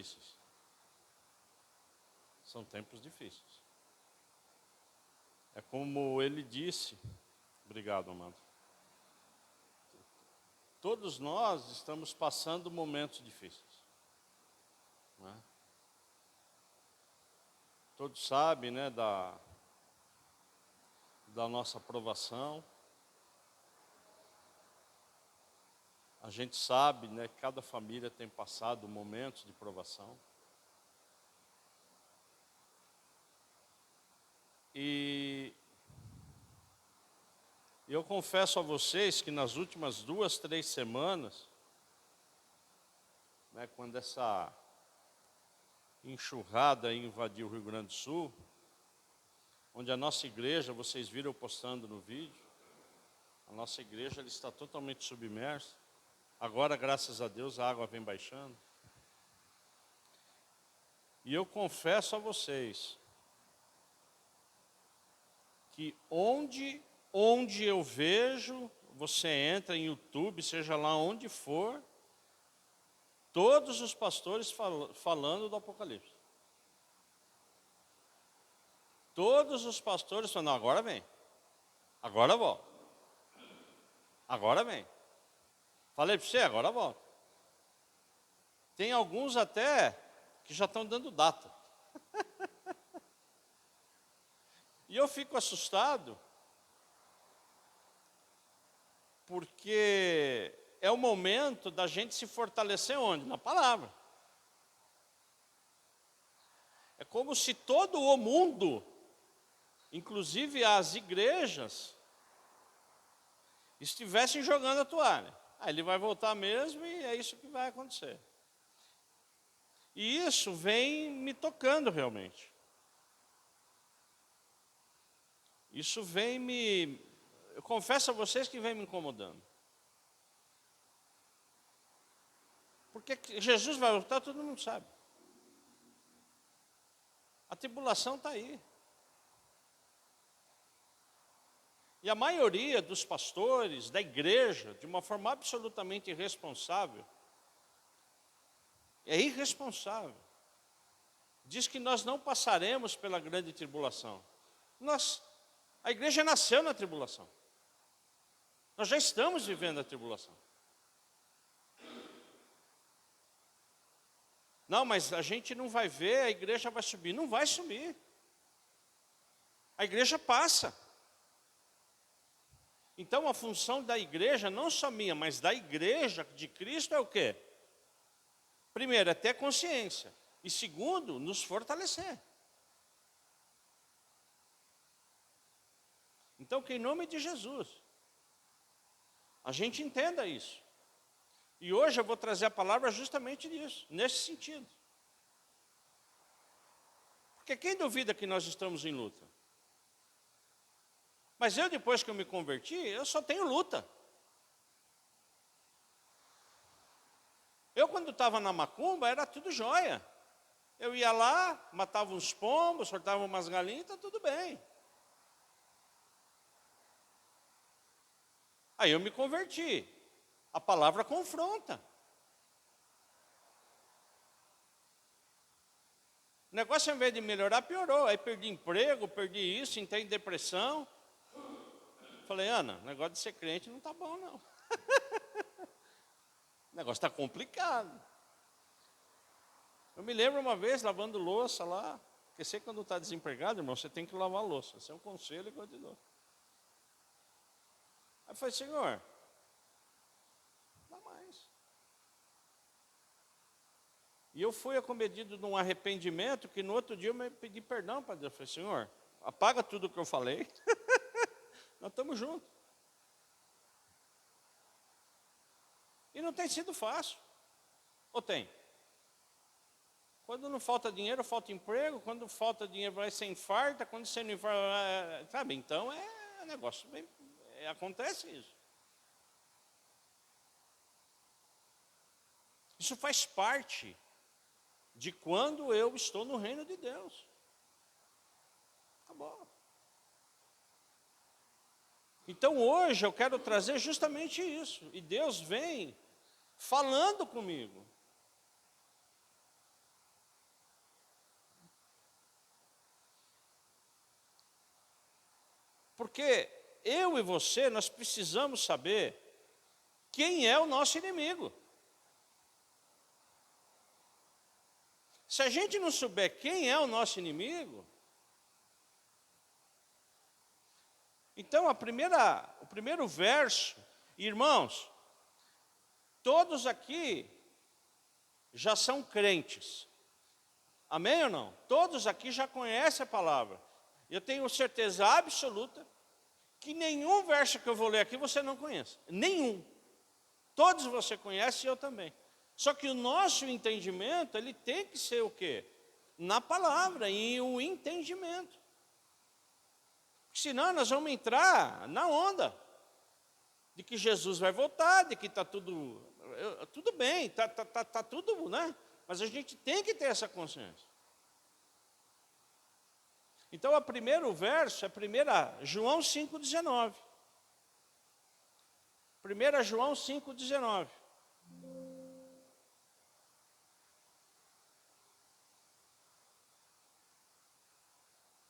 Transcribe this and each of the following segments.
difíceis. São tempos difíceis. É como ele disse, obrigado, amado. Todos nós estamos passando momentos difíceis. Não é? Todos sabem, né, da nossa provação. A gente sabe, né, que cada família tem passado momentos de provação. E eu confesso a vocês que nas últimas 2, 3 semanas, né, quando essa enxurrada invadiu o Rio Grande do Sul, onde a nossa igreja, vocês viram eu postando no vídeo, a nossa igreja ela está totalmente submersa. Agora, graças a Deus, a água vem baixando. E eu confesso a vocês que onde eu vejo, você entra em YouTube, seja lá onde for, todos os pastores falando do Apocalipse. Todos os pastores falando, não, agora vem. Agora volta. Agora vem. Falei para você, agora volta. Tem alguns até que já estão dando data. E eu fico assustado, porque é o momento da gente se fortalecer onde? Na palavra. É como se todo o mundo, inclusive as igrejas, estivessem jogando a toalha. Aí ele vai voltar mesmo e é isso que vai acontecer. E isso vem me tocando realmente. Isso vem me... Eu confesso a vocês que vem me incomodando. Porque Jesus vai voltar, todo mundo sabe. A tribulação está aí. E a maioria dos pastores, da igreja, de uma forma absolutamente irresponsável, é irresponsável. Diz que nós não passaremos pela grande tribulação. A igreja nasceu na tribulação. Nós já estamos vivendo a tribulação. Não, mas a gente não vai ver, a igreja vai subir. Não vai subir. A igreja passa. Então a função da igreja, não só minha, mas da igreja de Cristo é o quê? Primeiro, é ter consciência. E segundo, nos fortalecer. Então, que em nome de Jesus, a gente entenda isso. E hoje eu vou trazer a palavra justamente nisso, nesse sentido. Porque quem duvida que nós estamos em luta? Mas eu, depois que eu me converti, eu só tenho luta. Eu, quando estava na macumba, era tudo jóia. Eu ia lá, matava uns pombos, soltava umas galinhas, tá tudo bem. Aí eu me converti. A palavra confronta. O negócio, ao invés de melhorar, piorou. Aí perdi emprego, perdi isso, entrei em depressão. Falei, Ana, o negócio de ser crente não está bom, não. O negócio está complicado. Eu me lembro uma vez, lavando louça lá. Porque você, quando está desempregado, irmão, você tem que lavar a louça. Esse é um conselho que eu te dou. Aí eu falei, Senhor, não dá mais. E eu fui acometido de um arrependimento que no outro dia eu me pedi perdão para Deus. Eu falei, Senhor, apaga tudo o que eu falei. Nós estamos juntos. E não tem sido fácil. Ou tem? Quando não falta dinheiro, falta emprego. Quando falta dinheiro, vai ser infarta. Quando você não infarta, sabe? Então é um negócio bem... acontece isso. Isso faz parte de quando eu estou no reino de Deus. Acabou. Então hoje eu quero trazer justamente isso. E Deus vem falando comigo. Porque eu e você, nós precisamos saber quem é o nosso inimigo. Se a gente não souber quem é o nosso inimigo, então o primeiro verso, irmãos, todos aqui já são crentes. Amém ou não? Todos aqui já conhecem a palavra. Eu tenho certeza absoluta que nenhum verso que eu vou ler aqui você não conhece. Nenhum. Todos você conhece e eu também. Só que o nosso entendimento, ele tem que ser o quê? Na palavra, e o entendimento. Senão nós vamos entrar na onda de que Jesus vai voltar, de que está tudo bem, está tudo, né? Mas a gente tem que ter essa consciência. Então, o primeiro verso é 1 João 5,19. 1 João 5,19.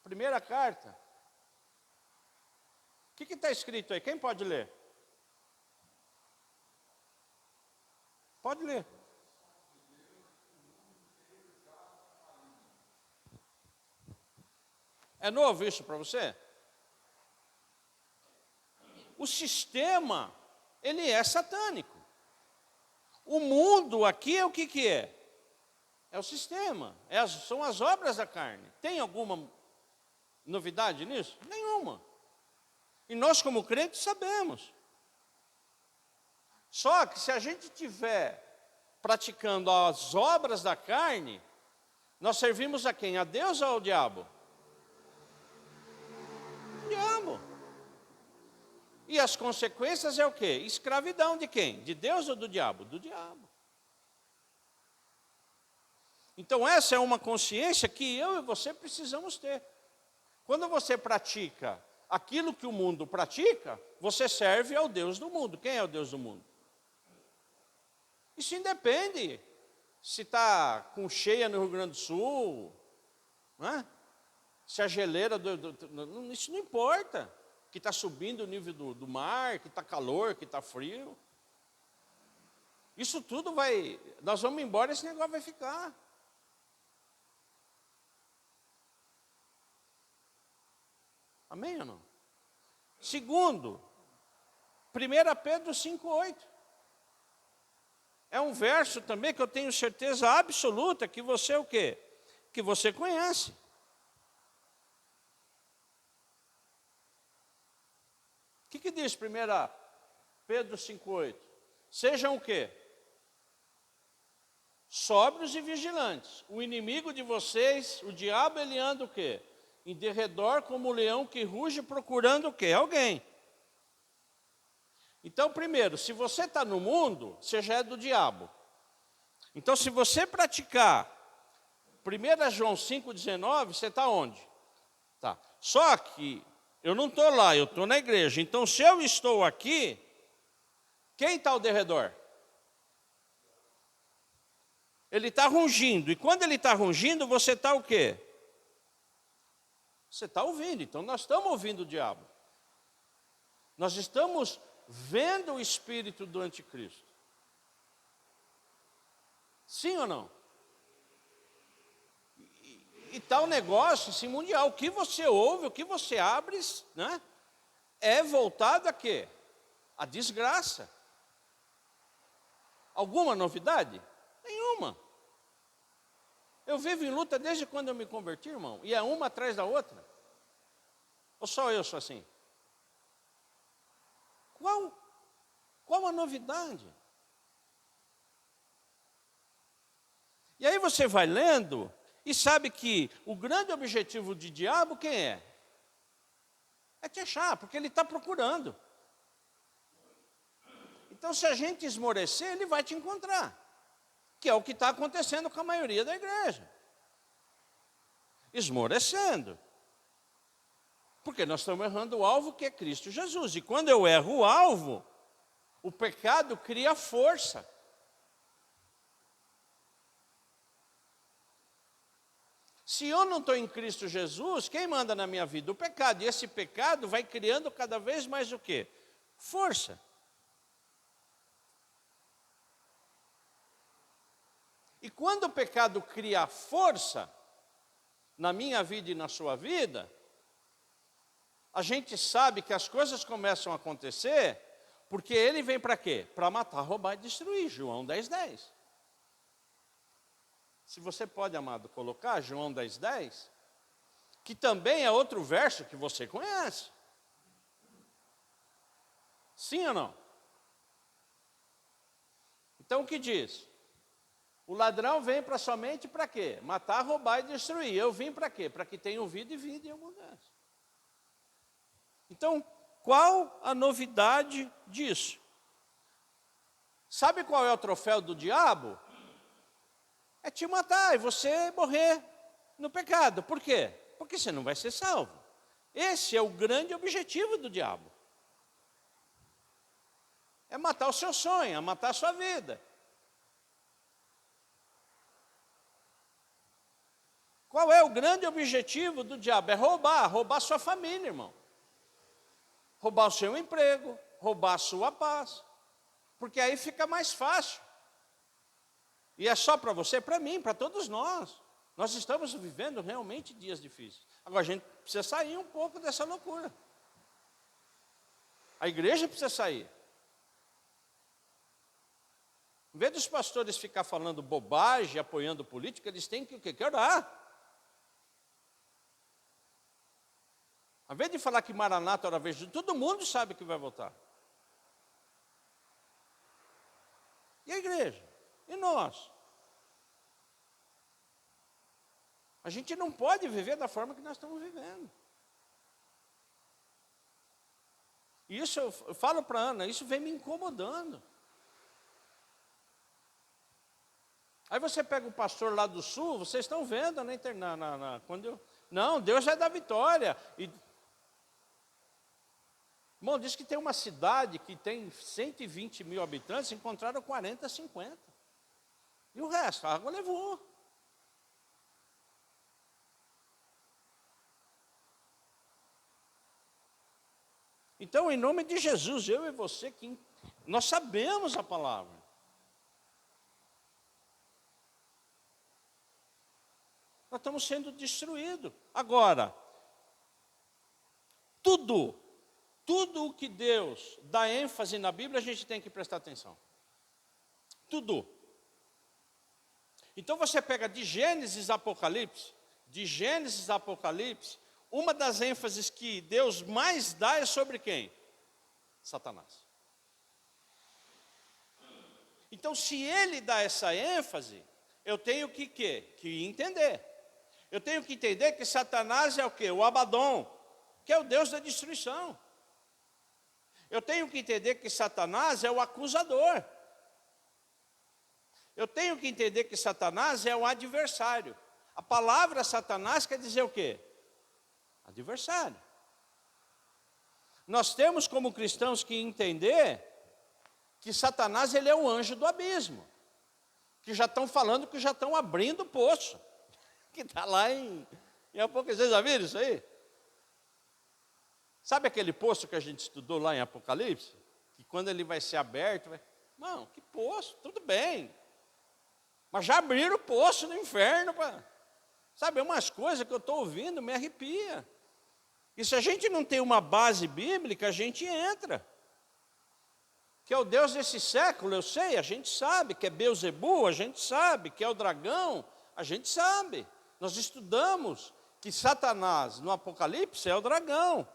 Primeira carta. O que está escrito aí? Quem pode ler? Pode ler. É novo isso para você? O sistema, ele é satânico. O mundo aqui é o que é? É o sistema, são as obras da carne. Tem alguma novidade nisso? Nenhuma. E nós, como crentes, sabemos. Só que se a gente estiver praticando as obras da carne, nós servimos a quem? A Deus ou ao diabo? O diabo. E as consequências é o quê? Escravidão de quem? De Deus ou do diabo? Do diabo. Então essa é uma consciência que eu e você precisamos ter. Quando você pratica aquilo que o mundo pratica, você serve ao Deus do mundo. Quem é o Deus do mundo? Isso independe se está com cheia no Rio Grande do Sul, né? Se a geleira, isso não importa, que está subindo o nível do mar, que está calor, que está frio. Isso tudo nós vamos embora, esse negócio vai ficar. Amém ou não? Segundo, 1 Pedro 5,8. É um verso também que eu tenho certeza absoluta que você o quê? Que você conhece. O que diz 1 Pedro 5,8? Sejam o quê? Sóbrios e vigilantes. O inimigo de vocês, o diabo, ele anda o quê? Em derredor como o leão que ruge procurando o quê? Alguém. Então, primeiro, se você está no mundo, você já é do diabo. Então, se você praticar 1 João 5,19, você está onde? Tá. Só que eu não estou lá, eu estou na igreja. Então, se eu estou aqui, quem está ao derredor? Ele está rungindo. E quando ele está rungindo, você está o quê? Você está ouvindo. Então, nós estamos ouvindo o diabo. Nós estamos vendo o espírito do anticristo. Sim ou não? E tal negócio, esse mundial, o que você ouve, o que você abre, né, é voltado a quê? A desgraça. Alguma novidade? Nenhuma. Eu vivo em luta desde quando eu me converti, irmão, e é uma atrás da outra. Ou só eu sou assim? Qual a novidade? E aí você vai lendo e sabe que o grande objetivo do diabo quem é? É te achar, porque ele está procurando. Então se a gente esmorecer, ele vai te encontrar. Que é o que está acontecendo com a maioria da igreja. Esmorecendo. Porque nós estamos errando o alvo que é Cristo Jesus. E quando eu erro o alvo, o pecado cria força. Se eu não estou em Cristo Jesus, quem manda na minha vida? O pecado. E esse pecado vai criando cada vez mais o quê? Força. E quando o pecado cria força na minha vida e na sua vida, a gente sabe que as coisas começam a acontecer, porque ele vem para quê? Para matar, roubar e destruir. João 10:10. Se você pode, amado, colocar João 10:10, que também é outro verso que você conhece. Sim ou não? Então o que diz? O ladrão vem para somente para quê? Matar, roubar e destruir. Eu vim para quê? Para que tenham vida e vida em abundância. Então, qual a novidade disso? Sabe qual é o troféu do diabo? É te matar e você morrer no pecado. Por quê? Porque você não vai ser salvo. Esse é o grande objetivo do diabo. É matar o seu sonho, é matar a sua vida. Qual é o grande objetivo do diabo? É roubar sua família, irmão. Roubar o seu emprego, roubar a sua paz. Porque aí fica mais fácil. E é só para você, para mim, para todos nós. Nós estamos vivendo realmente dias difíceis. Agora a gente precisa sair um pouco dessa loucura. A igreja precisa sair. Em vez dos pastores ficar falando bobagem, apoiando política, eles têm que o quê? Que orar. Ao invés de falar que Maranata era a vez de todo mundo sabe que vai voltar. E a igreja? E nós? A gente não pode viver da forma que nós estamos vivendo. E isso eu falo para a Ana, isso vem me incomodando. Aí você pega o pastor lá do sul, vocês estão vendo na internet, não, Deus vai dar vitória. Irmão, diz que tem uma cidade que tem 120 mil habitantes, encontraram 40, 50. E o resto, a água levou. Então, em nome de Jesus, eu e você, nós sabemos a palavra. Nós estamos sendo destruídos. Agora, tudo o que Deus dá ênfase na Bíblia, a gente tem que prestar atenção. Tudo. Então você pega de Gênesis a Apocalipse, uma das ênfases que Deus mais dá é sobre quem? Satanás. Então se ele dá essa ênfase, eu tenho que entender. Eu tenho que entender que Satanás é o quê? O Abaddon, que é o Deus da destruição. Eu tenho que entender que Satanás é o acusador. Eu tenho que entender que Satanás é o adversário. A palavra Satanás quer dizer o quê? Adversário. Nós temos como cristãos que entender que Satanás ele é o anjo do abismo. Que já estão falando que já estão abrindo o poço. Que está lá em Apocalipse. Vocês já viram isso aí? Sabe aquele poço que a gente estudou lá em Apocalipse? Que quando ele vai ser aberto, Não, que poço? Tudo bem. Mas já abriram o poço do inferno. Sabe, umas coisas que eu estou ouvindo me arrepia. E se a gente não tem uma base bíblica, a gente entra. Que é o Deus desse século, eu sei, a gente sabe. Que é Beelzebu, a gente sabe. Que é o dragão, a gente sabe. Nós estudamos que Satanás, no Apocalipse, é o dragão.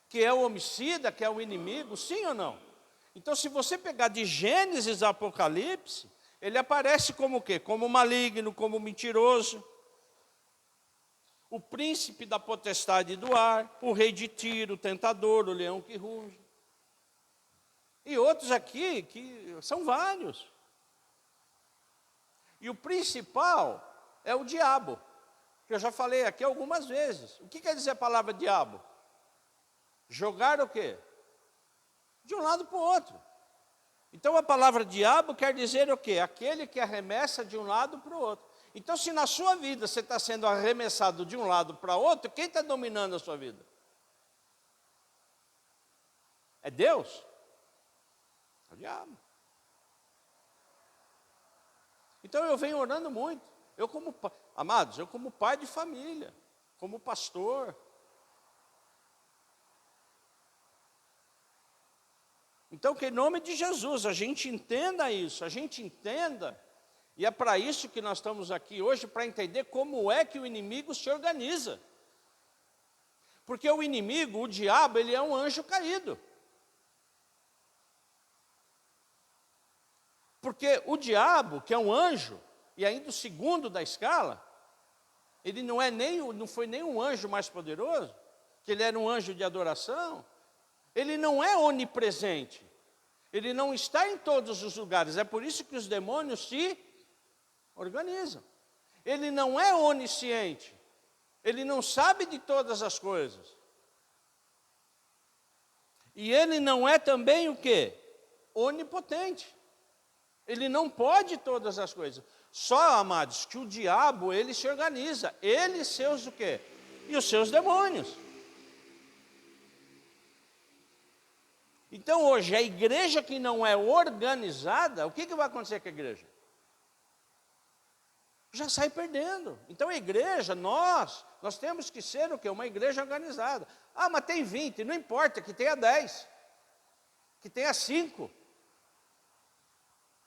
Que é o homicida, que é o inimigo, sim ou não? Então, se você pegar de Gênesis a Apocalipse, ele aparece como o quê? Como maligno, como mentiroso. O príncipe da potestade do ar, o rei de Tiro, o tentador, o leão que ruge. E outros aqui, que são vários. E o principal é o diabo, que eu já falei aqui algumas vezes. O que quer dizer a palavra diabo? Jogar o quê? De um lado para o outro. Então a palavra diabo quer dizer o quê? Aquele que arremessa de um lado para o outro. Então, se na sua vida você está sendo arremessado de um lado para outro, quem está dominando a sua vida? É Deus? É o diabo. Então eu venho orando muito. Amados, eu como pai de família, como pastor. Então que em nome de Jesus a gente entenda isso, a gente entenda, e é para isso que nós estamos aqui hoje, para entender como é que o inimigo se organiza. Porque o inimigo, o diabo, ele é um anjo caído. Porque o diabo, que é um anjo, e ainda o segundo da escala, ele não foi nem um anjo mais poderoso, que ele era um anjo de adoração, ele não é onipresente, ele não está em todos os lugares, é por isso que os demônios se organizam. Ele não é onisciente, ele não sabe de todas as coisas. E ele não é também o quê? Onipotente. Ele não pode todas as coisas. Só, amados, que o diabo, ele se organiza. Ele e seus o quê? E os seus demônios. Então, hoje, a igreja que não é organizada, o que vai acontecer com a igreja? Já sai perdendo. Então, a igreja, nós temos que ser o quê? Uma igreja organizada. Ah, mas tem 20, não importa, que tenha 10, que tenha 5.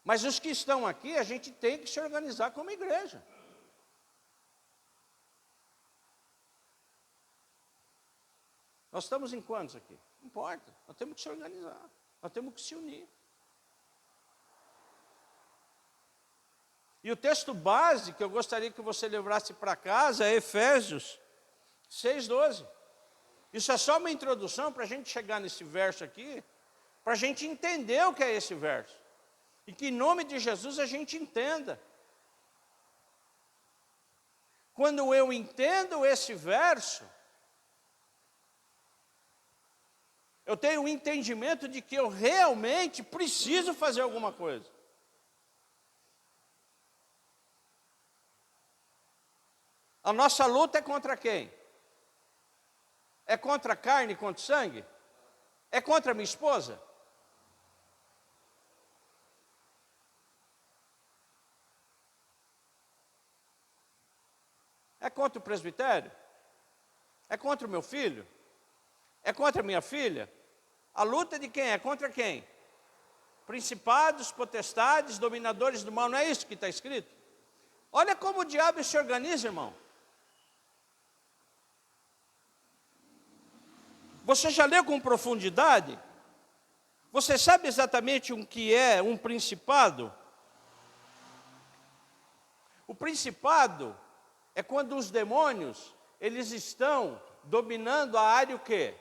Mas os que estão aqui, a gente tem que se organizar como igreja. Nós estamos em quantos aqui? Não importa, nós temos que se organizar, nós temos que se unir. E o texto base que eu gostaria que você levasse para casa é Efésios 6:12. Isso é só uma introdução para a gente chegar nesse verso aqui, para a gente entender o que é esse verso. E que em nome de Jesus a gente entenda. Quando eu entendo esse verso, eu tenho o entendimento de que eu realmente preciso fazer alguma coisa. A nossa luta é contra quem? É contra a carne, contra o sangue? É contra a minha esposa? É contra o presbitério? É contra o meu filho? É contra a minha filha? A luta de quem? É contra quem? Principados, potestades, dominadores do mal, não é isso que está escrito? Olha como o diabo se organiza, irmão. Você já leu com profundidade? Você sabe exatamente o que é um principado? O principado é quando os demônios, eles estão dominando a área o quê?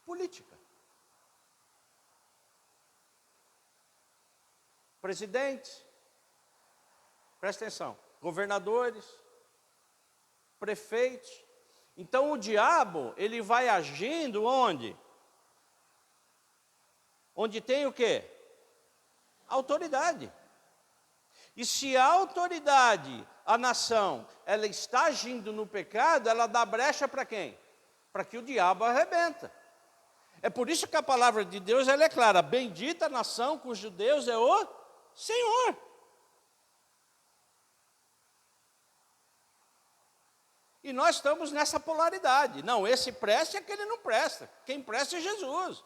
Política. Presidentes, presta atenção, governadores, prefeitos. Então o diabo, ele vai agindo onde? Onde tem o quê? Autoridade. E se a autoridade, a nação, ela está agindo no pecado, ela dá brecha para quem? Para que o diabo arrebenta. É por isso que a palavra de Deus ela é clara. Bendita a nação cujo Deus é o Senhor. E nós estamos nessa polaridade. Não, esse presta e aquele não presta. Quem presta é Jesus.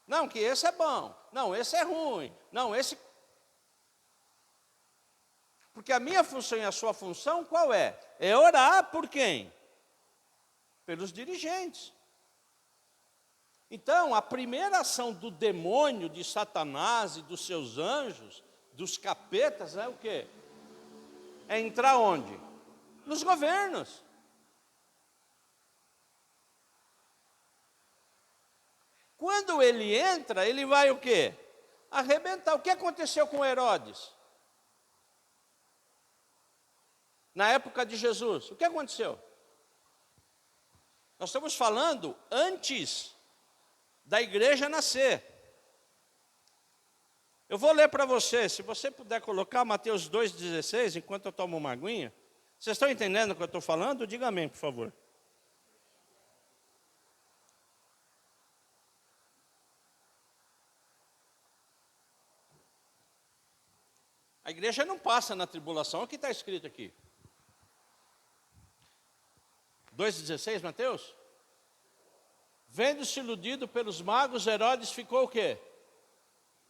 Não, que esse é bom. Não, esse é ruim. Não, esse... Porque a minha função e a sua função qual é? É orar por quem? Pelos dirigentes. Então, a primeira ação do demônio, de Satanás e dos seus anjos, dos capetas, é o quê? É entrar onde? Nos governos. Quando ele entra, ele vai o quê? Arrebentar. O que aconteceu com Herodes? Na época de Jesus, o que aconteceu? Nós estamos falando antes da igreja nascer. Eu vou ler para você, se você puder colocar Mateus 2,16, enquanto eu tomo uma aguinha. Vocês estão entendendo o que eu estou falando? Diga amém, por favor. A igreja não passa na tribulação, é o que está escrito aqui. 2,16, Mateus? Vendo-se iludido pelos magos, Herodes ficou o quê?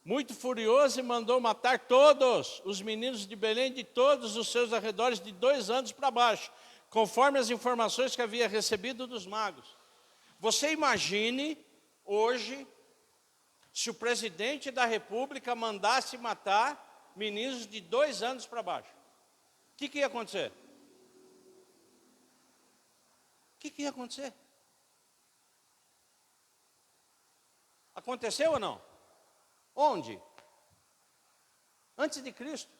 Muito furioso e mandou matar todos os meninos de Belém, de todos os seus arredores, de 2 anos para baixo, conforme as informações que havia recebido dos magos. Você imagine, hoje, se o presidente da República mandasse matar meninos de 2 anos para baixo. O que ia acontecer? O que ia acontecer? Aconteceu ou não? Onde? Antes de Cristo.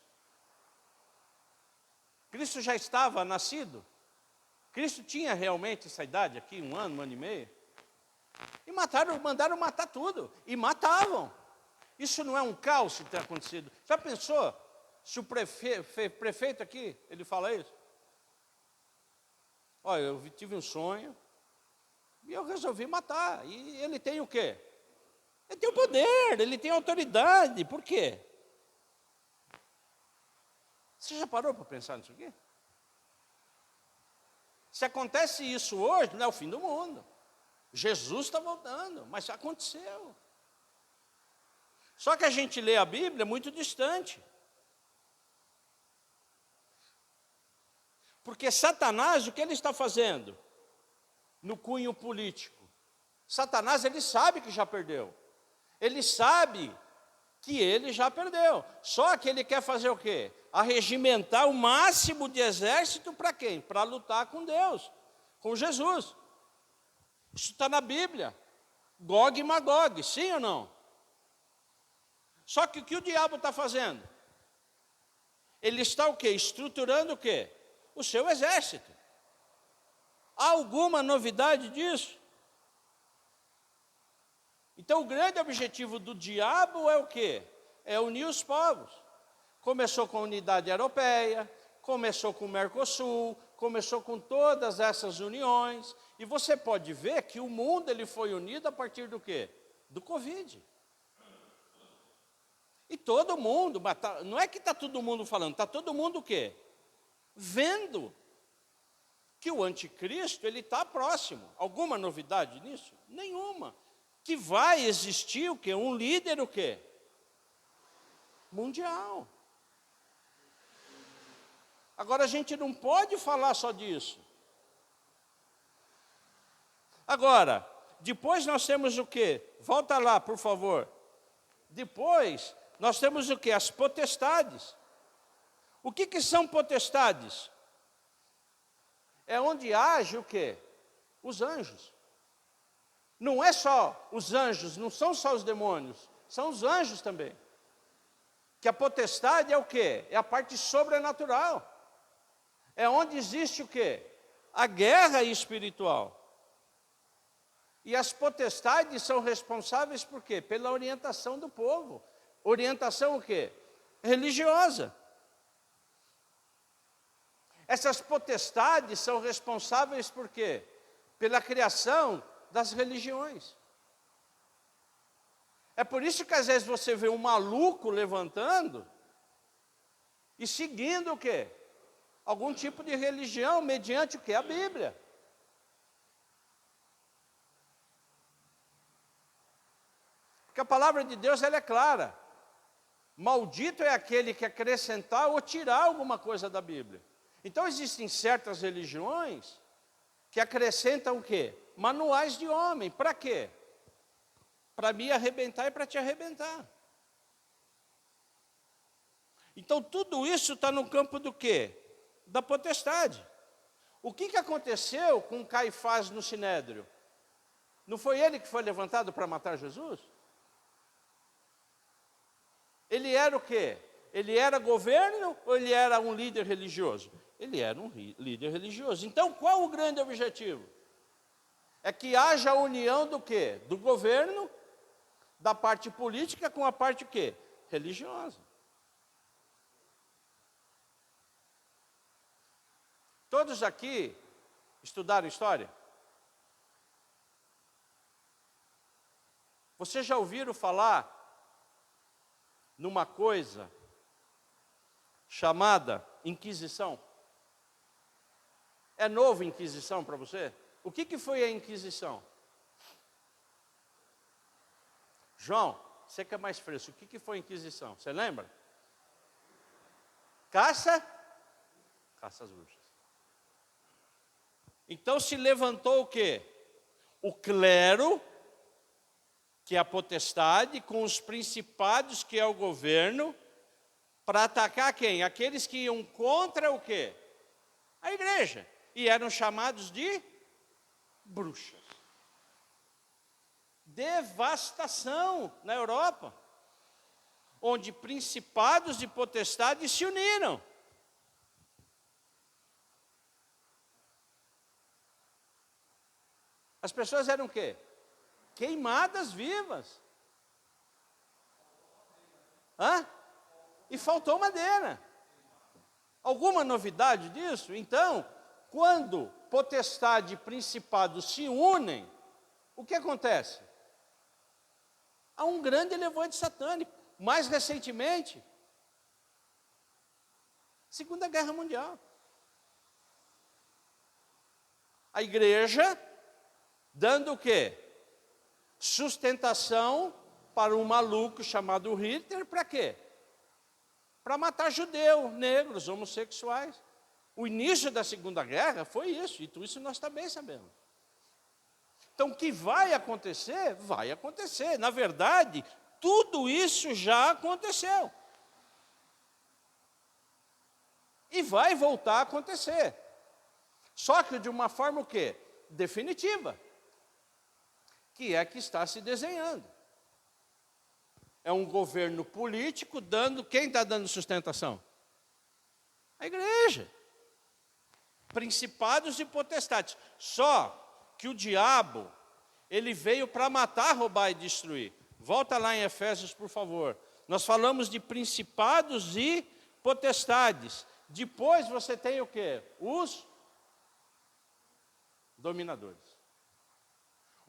Cristo já estava nascido. Cristo tinha realmente essa idade aqui, 1 ano, 1 ano e meio. E mandaram matar tudo. E matavam. Isso não é um caos que tem acontecido. Já pensou se o prefeito aqui, ele fala isso? Olha, eu tive um sonho e eu resolvi matar. E ele tem o quê? Ele tem o poder, ele tem autoridade. Por quê? Você já parou para pensar nisso aqui? Se acontece isso hoje, não é o fim do mundo. Jesus está voltando, mas aconteceu. Só que a gente lê a Bíblia muito distante. Porque Satanás, o que ele está fazendo? No cunho político. Satanás, ele sabe que já perdeu. Ele sabe que ele já perdeu. Só que ele quer fazer o quê? Arregimentar o máximo de exército para quem? Para lutar com Deus, com Jesus. Isso está na Bíblia. Gog e Magog, sim ou não? Só que o que o diabo está fazendo? Ele está o quê? Estruturando o quê? O seu exército. Há alguma novidade disso? Então, o grande objetivo do diabo é o quê? É unir os povos. Começou com a unidade europeia, começou com o Mercosul, começou com todas essas uniões. E você pode ver que o mundo ele foi unido a partir do quê? Do Covid. E todo mundo, não é que está todo mundo falando, está todo mundo o quê? Vendo que o anticristo ele está próximo. Alguma novidade nisso? Nenhuma. Que vai existir o quê? Um líder o quê? Mundial. Agora a gente não pode falar só disso. Agora, depois nós temos o quê? Volta lá, por favor. Depois nós temos o quê? As potestades. O que são potestades? É onde age o quê? Os anjos. Não é só os anjos, não são só os demônios, são os anjos também. Que a potestade é o quê? É a parte sobrenatural. É onde existe o quê? A guerra espiritual. E as potestades são responsáveis por quê? Pela orientação do povo. Orientação o quê? Religiosa. Essas potestades são responsáveis por quê? Pela criação das religiões. É por isso que às vezes você vê um maluco levantando e seguindo o quê? Algum tipo de religião mediante o quê? A Bíblia. Porque a palavra de Deus ela é clara. Maldito é aquele que acrescentar ou tirar alguma coisa da Bíblia. Então existem certas religiões que acrescentam o quê? Manuais de homem. Para quê? Para me arrebentar e para te arrebentar. Então tudo isso está no campo do quê? Da potestade. O que aconteceu com Caifás no Sinédrio? Não foi ele que foi levantado para matar Jesus? Ele era o quê? Ele era governo ou ele era um líder religioso? Ele era um líder religioso. Então, qual o grande objetivo? É que haja a união do quê? Do governo, da parte política com a parte o quê? religiosa. Todos aqui estudaram história? Vocês já ouviram falar numa coisa chamada Inquisição? É novo Inquisição para você? O que foi a Inquisição? João, você que é mais fresco, o que foi a Inquisição? Você lembra? Caça às bruxas. Então se levantou o quê? O clero, que é a potestade, com os principados, que é o governo, para atacar quem? Aqueles que iam contra o quê? A igreja. E eram chamados de bruxas. Devastação na Europa, onde principados e potestades se uniram. As pessoas eram o quê? Queimadas vivas. Hã? E faltou madeira. Alguma novidade disso? Então, quando potestade e principado se unem, o que acontece? Há um grande levante satânico. Mais recentemente, Segunda Guerra Mundial. A igreja dando o quê? Sustentação para um maluco chamado Hitler, para quê? Para matar judeus, negros, homossexuais. O início da Segunda Guerra foi isso, e tudo isso nós também sabemos. Então, o que vai acontecer? Vai acontecer. Na verdade, tudo isso já aconteceu. E vai voltar a acontecer. Só que de uma forma o quê? Definitiva. Que é que está se desenhando. É um governo político dando... Quem está dando sustentação? A igreja. Principados e potestades. Só que o diabo, ele veio para matar, roubar e destruir. Volta lá em Efésios, por favor. Nós falamos de principados e potestades. Depois você tem o quê? Os dominadores.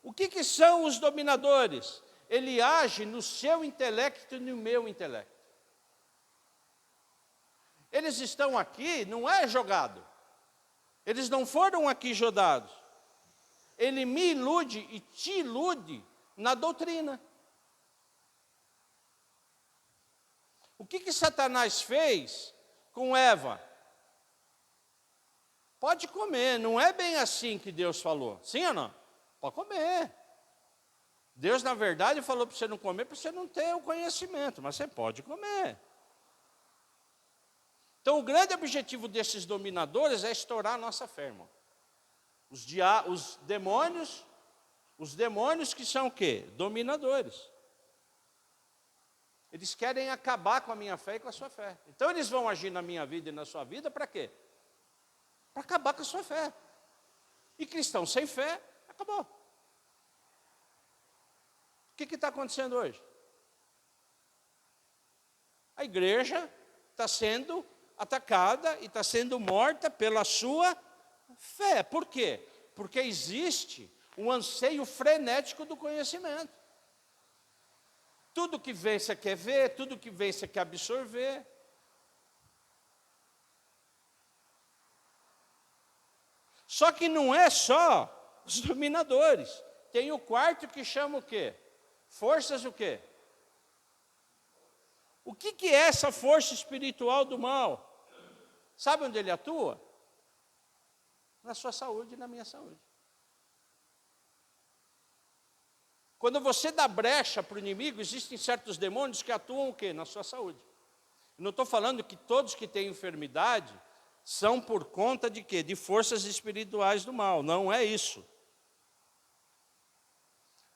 O que são os dominadores? Ele age no seu intelecto e no meu intelecto. Eles estão aqui, não é jogado. Eles não foram aqui jogados. Ele me ilude e te ilude na doutrina. O que Satanás fez com Eva? Pode comer, não é bem assim que Deus falou. Sim ou não? Pode comer. Deus, na verdade, falou para você não comer, para você não ter o conhecimento, mas você pode comer. Então, o grande objetivo desses dominadores é estourar a nossa fé, irmão. Os demônios que são o quê? Dominadores. Eles querem acabar com a minha fé e com a sua fé. Então, eles vão agir na minha vida e na sua vida para quê? Para acabar com a sua fé. E cristão sem fé, acabou. O que está acontecendo hoje? A igreja está sendo atacada e está sendo morta pela sua fé. Por quê? Porque existe um anseio frenético do conhecimento. Tudo que vem você quer ver, tudo que vem você quer absorver. Só que não é só os dominadores. Tem o quarto que chama o quê? Forças o quê? O que é essa força espiritual do mal? Sabe onde ele atua? Na sua saúde e na minha saúde. Quando você dá brecha para o inimigo, existem certos demônios que atuam o quê? Na sua saúde. Eu não estou falando que todos que têm enfermidade são por conta de quê? De forças espirituais do mal. Não é isso.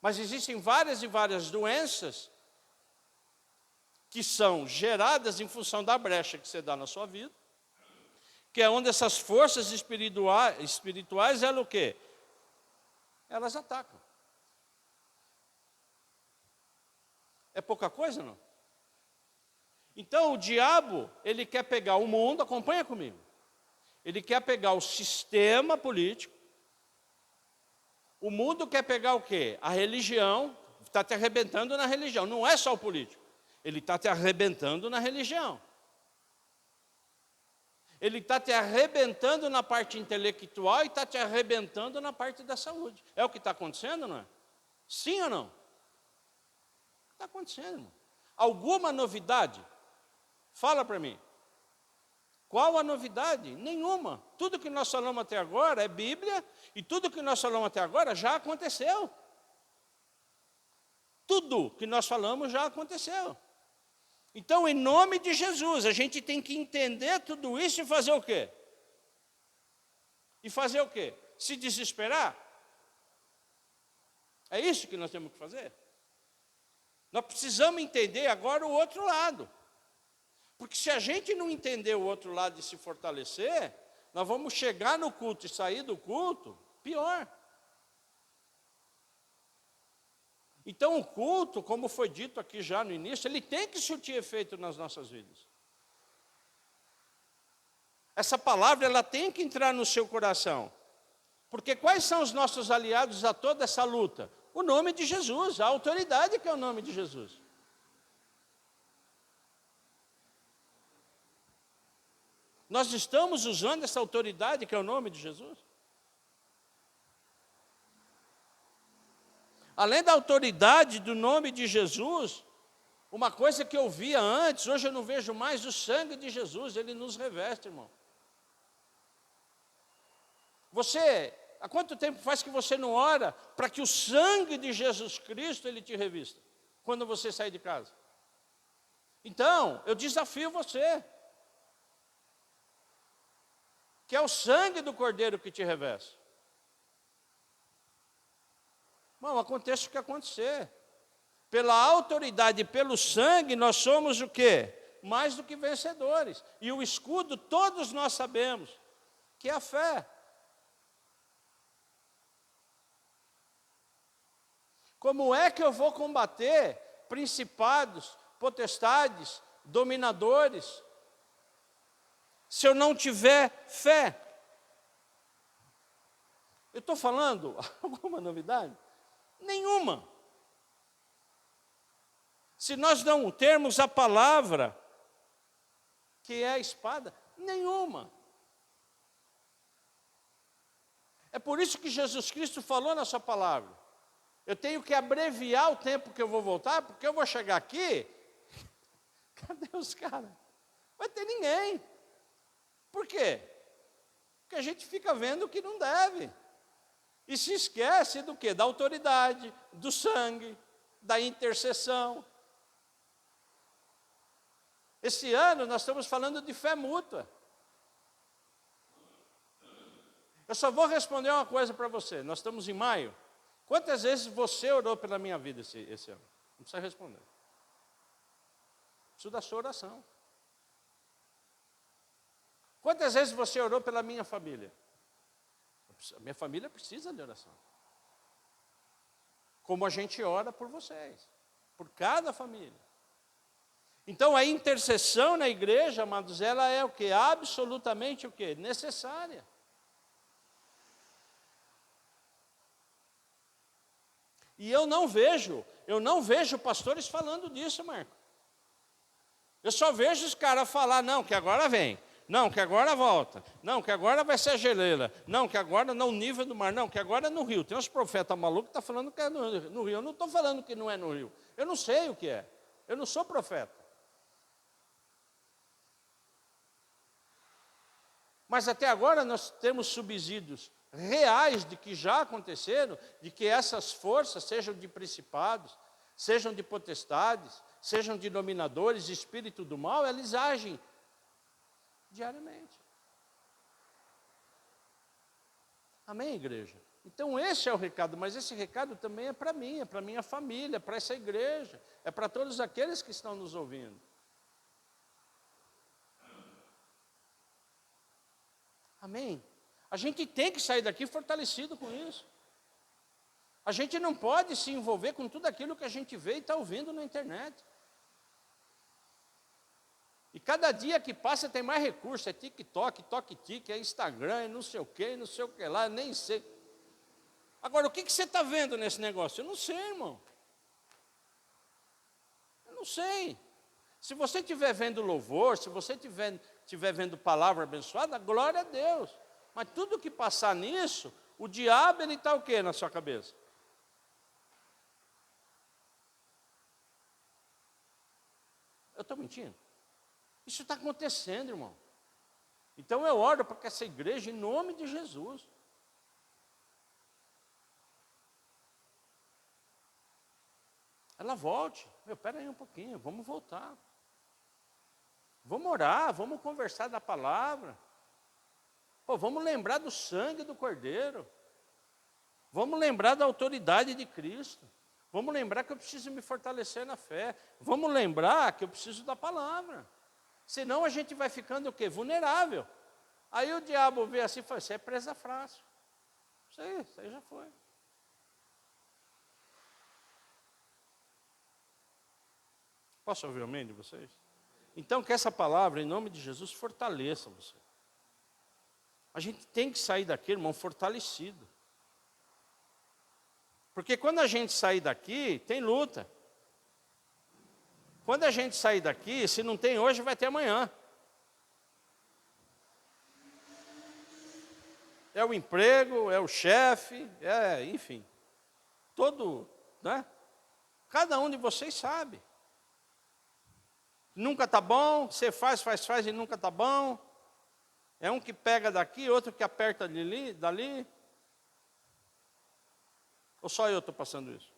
Mas existem várias e várias doenças que são geradas em função da brecha que você dá na sua vida, que é onde essas forças espirituais, elas o quê? Elas atacam. É pouca coisa, não? Então, o diabo, ele quer pegar o mundo, acompanha comigo. Ele quer pegar o sistema político. O mundo quer pegar o quê? A religião. Está te arrebentando na religião. Não é só o político. Ele está te arrebentando na religião. Ele está te arrebentando na parte intelectual e está te arrebentando na parte da saúde. É o que está acontecendo, não é? Sim ou não? Está acontecendo, irmão. Alguma novidade? Fala para mim. Qual a novidade? Nenhuma. Tudo que nós falamos até agora é Bíblia e tudo que nós falamos até agora já aconteceu. Tudo que nós falamos já aconteceu. Então, em nome de Jesus, a gente tem que entender tudo isso e fazer o quê? E fazer o quê? Se desesperar? É isso que nós temos que fazer? Nós precisamos entender agora o outro lado. Porque se a gente não entender o outro lado e se fortalecer, nós vamos chegar no culto e sair do culto pior. Então o culto, como foi dito aqui já no início, ele tem que surtir efeito nas nossas vidas. Essa palavra, ela tem que entrar no seu coração. Porque quais são os nossos aliados a toda essa luta? O nome de Jesus, a autoridade que é o nome de Jesus. Nós estamos usando essa autoridade que é o nome de Jesus? Além da autoridade do nome de Jesus, uma coisa que eu via antes, hoje eu não vejo mais, o sangue de Jesus, ele nos reveste, irmão. Você, há quanto tempo faz que você não ora para que o sangue de Jesus Cristo, ele te revista, quando você sai de casa? Então, eu desafio você, que é o sangue do Cordeiro que te reveste. Bom, aconteça o que acontecer. Pela autoridade e pelo sangue, nós somos o quê? Mais do que vencedores. E o escudo, todos nós sabemos, que é a fé. Como é que eu vou combater principados, potestades, dominadores, se eu não tiver fé? Eu estou falando alguma novidade? Nenhuma. Se nós não termos a palavra, que é a espada, nenhuma. É por isso que Jesus Cristo falou na sua palavra. Eu tenho que abreviar o tempo que eu vou voltar, porque eu vou chegar aqui, cadê os caras? Vai ter ninguém. Por quê? Porque a gente fica vendo o que não deve. E se esquece do quê? Da autoridade, do sangue, da intercessão. Esse ano nós estamos falando de fé mútua. Eu só vou responder uma coisa para você. Nós estamos em maio. Quantas vezes você orou pela minha vida esse ano? Não precisa responder. Preciso da sua oração. Quantas vezes você orou pela minha família? A minha família precisa de oração. Como a gente ora por vocês, por cada família. Então a intercessão na igreja, amados, ela é o quê? Absolutamente o quê? Necessária. E eu não vejo pastores falando disso, Marco. Eu só vejo os caras falar, não, que agora vem. Não, que agora volta. Não, que agora vai ser a geleira. Não, que agora não o nível do mar. Não, que agora é no rio. Tem uns profetas malucos que estão falando que é no rio. Eu não estou falando que não é no rio. Eu não sei o que é. Eu não sou profeta. Mas até agora nós temos subsídios reais de que já aconteceram, de que essas forças, sejam de principados, sejam de potestades, sejam de dominadores, espírito do mal, eles agem diariamente. Amém, igreja? Então esse é o recado, mas esse recado também é para mim, é para minha família, para essa igreja, é para todos aqueles que estão nos ouvindo. Amém? A gente tem que sair daqui fortalecido com isso. A gente não pode se envolver com tudo aquilo que a gente vê e está ouvindo na internet. E cada dia que passa tem mais recurso, é TikTok, Tok-Tik, é Instagram, é não sei o que, não sei o que lá, nem sei. Agora, o que você está vendo nesse negócio? Eu não sei, irmão. Eu não sei. Se você estiver vendo louvor, se você estiver vendo palavra abençoada, glória a Deus. Mas tudo que passar nisso, o diabo, ele está o quê na sua cabeça? Eu estou mentindo? Isso está acontecendo, irmão. Então eu oro para que essa igreja, em nome de Jesus, ela volte. Espera aí um pouquinho, vamos voltar. Vamos orar, vamos conversar da palavra. Pô, vamos lembrar do sangue do Cordeiro. Vamos lembrar da autoridade de Cristo. Vamos lembrar que eu preciso me fortalecer na fé. Vamos lembrar que eu preciso da palavra. Senão a gente vai ficando o quê? Vulnerável. Aí o diabo vê assim e fala, você é presa fácil. Isso aí já foi. Posso ouvir o amém de vocês? Então que essa palavra, em nome de Jesus, fortaleça você. A gente tem que sair daqui, irmão, fortalecido. Porque quando a gente sair daqui, tem luta. Quando a gente sair daqui, se não tem hoje, vai ter amanhã. É o emprego, é o chefe, enfim. Todo, né? Cada um de vocês sabe. Nunca está bom, você faz e nunca está bom. É um que pega daqui, outro que aperta dali. Ou só eu estou passando isso?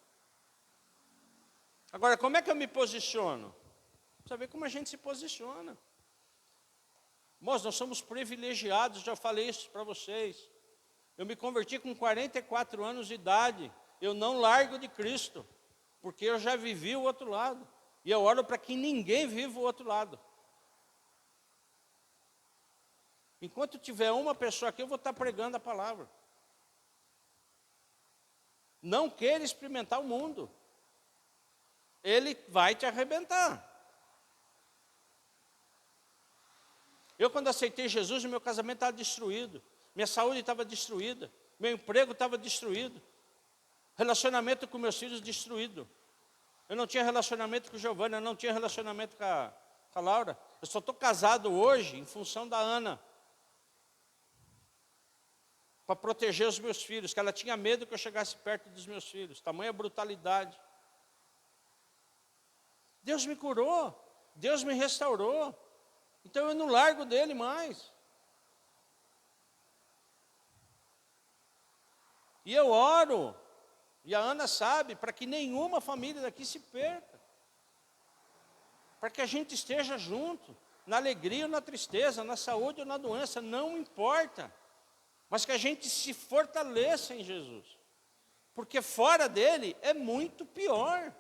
Agora, como é que eu me posiciono? Precisa ver como a gente se posiciona. Moço, nós somos privilegiados, já falei isso para vocês. Eu me converti com 44 anos de idade. Eu não largo de Cristo, porque eu já vivi o outro lado. E eu oro para que ninguém viva o outro lado. Enquanto tiver uma pessoa aqui, eu vou estar pregando a palavra. Não queira experimentar o mundo. Ele vai te arrebentar. Eu, quando aceitei Jesus, meu casamento estava destruído. Minha saúde estava destruída. Meu emprego estava destruído. Relacionamento com meus filhos destruído. Eu não tinha relacionamento com o Giovanni, eu não tinha relacionamento com a Laura. Eu só estou casado hoje em função da Ana. Para proteger os meus filhos, que ela tinha medo que eu chegasse perto dos meus filhos. Tamanha brutalidade. Deus me curou. Deus me restaurou. Então eu não largo dele mais. E eu oro, e a Ana sabe, para que nenhuma família daqui se perca. Para que a gente esteja junto, na alegria ou na tristeza, na saúde ou na doença, não importa. Mas que a gente se fortaleça em Jesus. Porque fora dele é muito pior.